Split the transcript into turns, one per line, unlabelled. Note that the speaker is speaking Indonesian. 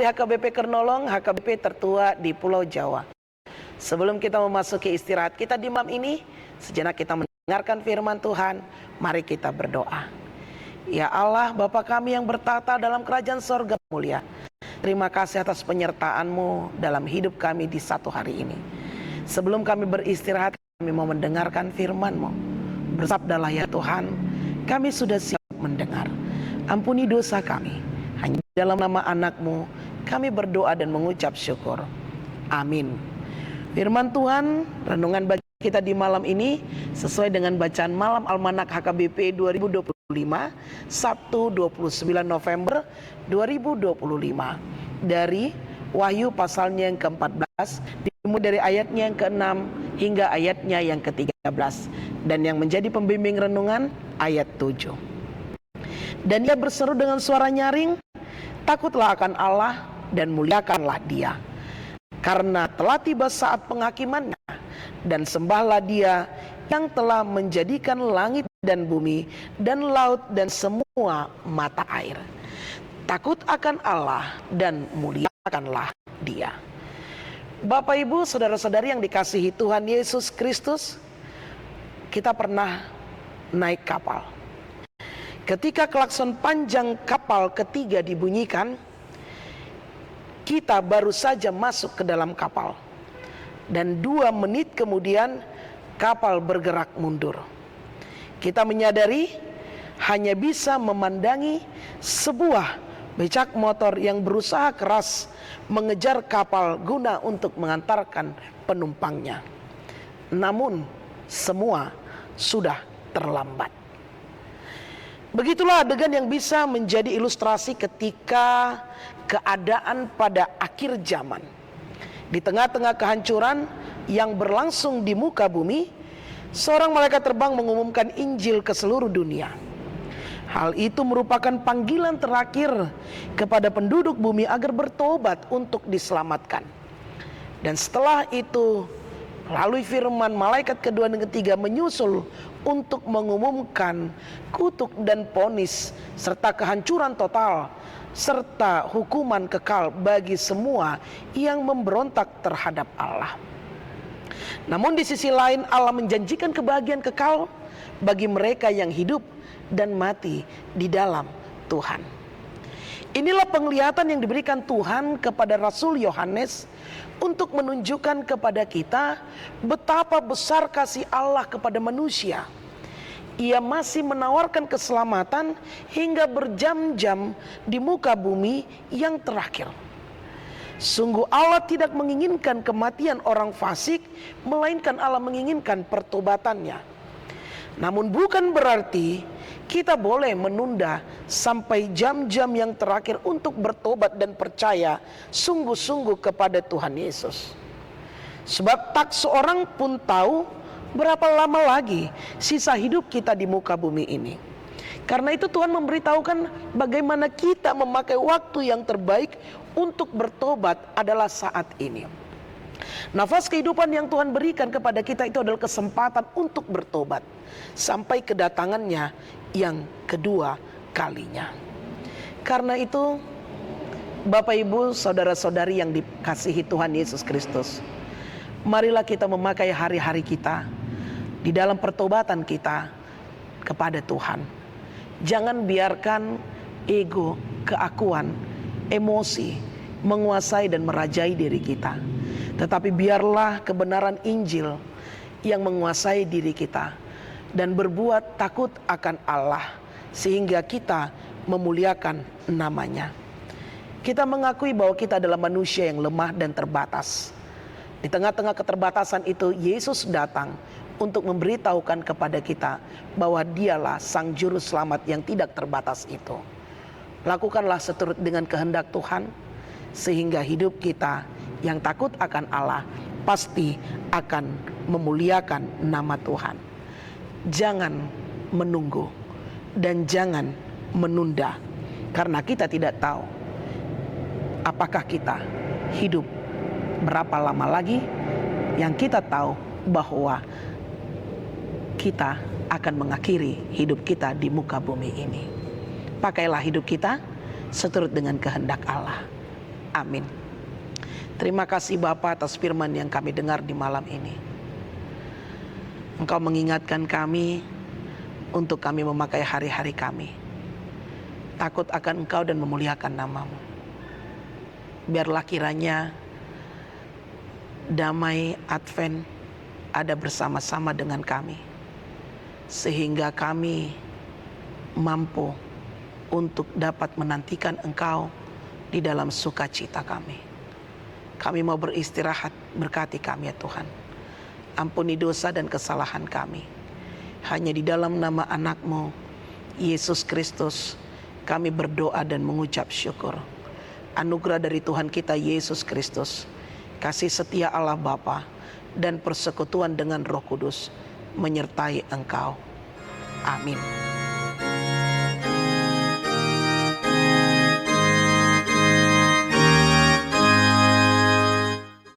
dari HKBP Kernolong, HKBP tertua di Pulau Jawa. Sebelum kita memasuki istirahat kita di malam ini, sejenak kita mendengarkan firman Tuhan. Mari kita berdoa. Ya Allah, Bapa kami yang bertata dalam kerajaan sorga mulia, terima kasih atas penyertaan-Mu dalam hidup kami di satu hari ini. Sebelum kami beristirahat, kami mau mendengarkan firman-Mu. Bersabdalah ya Tuhan, kami sudah siap mendengar. Ampuni dosa kami. Hanya dalam nama anak-Mu kami berdoa dan mengucap syukur. Amin. Firman Tuhan, renungan bagi kita di malam ini sesuai dengan bacaan malam Almanak HKBP 2025, Sabtu 29 November 2025. Dari Wahyu pasalnya yang ke-14, dimulai dari ayatnya yang ke-6 hingga ayatnya yang ke-13. Dan yang menjadi pembimbing renungan ayat 7. Dan ia berseru dengan suara nyaring, takutlah akan Allah dan muliakanlah Dia, karena telah tiba saat penghakimannya, dan sembahlah Dia yang telah menjadikan langit dan bumi dan laut dan semua mata air. Takut akan Allah dan muliakanlah Dia. Bapak Ibu, saudara-saudari yang dikasihi Tuhan Yesus Kristus, kita pernah naik kapal. Ketika klakson panjang kapal ketiga dibunyikan, kita baru saja masuk ke dalam kapal. Dan 2 menit kemudian kapal bergerak mundur. Kita menyadari hanya bisa memandangi sebuah becak motor yang berusaha keras mengejar kapal guna untuk mengantarkan penumpangnya. Namun semua sudah terlambat. Begitulah adegan yang bisa menjadi ilustrasi ketika keadaan pada akhir zaman. Di tengah-tengah kehancuran yang berlangsung di muka bumi, seorang malaikat terbang mengumumkan Injil ke seluruh dunia. Hal itu merupakan panggilan terakhir kepada penduduk bumi agar bertobat untuk diselamatkan. Dan setelah itu, melalui firman malaikat kedua dan ketiga menyusul untuk mengumumkan kutuk dan vonis serta kehancuran total serta hukuman kekal bagi semua yang memberontak terhadap Allah. Namun di sisi lain Allah menjanjikan kebahagiaan kekal bagi mereka yang hidup dan mati di dalam Tuhan. Inilah penglihatan yang diberikan Tuhan kepada Rasul Yohanes untuk menunjukkan kepada kita betapa besar kasih Allah kepada manusia. Ia masih menawarkan keselamatan hingga berjam-jam di muka bumi yang terakhir. Sungguh Allah tidak menginginkan kematian orang fasik, melainkan Allah menginginkan pertobatannya. Namun bukan berarti kita boleh menunda sampai jam-jam yang terakhir untuk bertobat dan percaya sungguh-sungguh kepada Tuhan Yesus. Sebab tak seorang pun tahu berapa lama lagi sisa hidup kita di muka bumi ini. Karena itu Tuhan memberitahukan bagaimana kita memakai waktu yang terbaik untuk bertobat adalah saat ini. Nafas kehidupan yang Tuhan berikan kepada kita itu adalah kesempatan untuk bertobat sampai kedatangannya yang kedua kalinya. Karena itu Bapak Ibu, saudara-saudari yang dikasihi Tuhan Yesus Kristus, marilah kita memakai hari-hari kita di dalam pertobatan kita kepada Tuhan. Jangan biarkan ego, keakuan, emosi menguasai dan merajai diri kita. Tetapi biarlah kebenaran Injil yang menguasai diri kita dan berbuat takut akan Allah sehingga kita memuliakan namanya. Kita mengakui bahwa kita adalah manusia yang lemah dan terbatas. Di tengah-tengah keterbatasan itu Yesus datang untuk memberitahukan kepada kita bahwa Dialah Sang Juru Selamat yang tidak terbatas itu. Lakukanlah seturut dengan kehendak Tuhan sehingga hidup kita yang takut akan Allah pasti akan memuliakan nama Tuhan. Jangan menunggu dan jangan menunda, karena kita tidak tahu apakah kita hidup berapa lama lagi. Yang kita tahu bahwa kita akan mengakhiri hidup kita di muka bumi ini. Pakailah hidup kita seturut dengan kehendak Allah. Amin. Terima kasih Bapa atas firman yang kami dengar di malam ini. Engkau mengingatkan kami untuk kami memakai hari-hari kami takut akan Engkau dan memuliakan nama-Mu. Biarlah kiranya damai Advent ada bersama-sama dengan kami, sehingga kami mampu untuk dapat menantikan Engkau di dalam sukacita kami. Kami mau beristirahat, berkati kami ya Tuhan. Ampuni dosa dan kesalahan kami. Hanya di dalam nama anak-Mu, Yesus Kristus, kami berdoa dan mengucap syukur. Anugerah dari Tuhan kita Yesus Kristus, kasih setia Allah Bapa, dan persekutuan dengan Roh Kudus menyertai engkau. Amin.